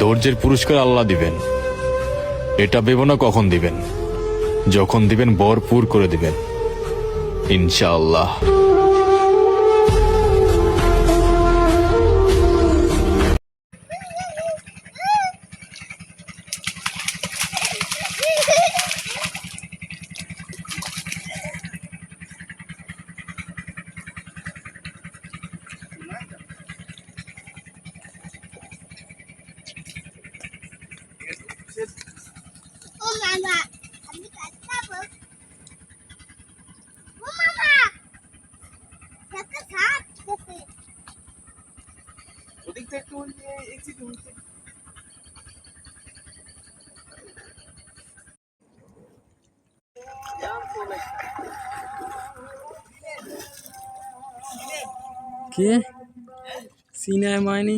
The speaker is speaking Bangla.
ধৈর্যের পুরস্কার আল্লাহ দিবেন, এটা ভেবো না কখন দিবেন। যখন দিবেন ভরপুর করে দিবেন ইনশাআল্লাহ। ও মামা, আমি কাজ খাবো। ও মামা, একটা সাপ আছে। ওদিক থেকে একটু এক্সিট হচ্ছে। কে সিনায় মাইনি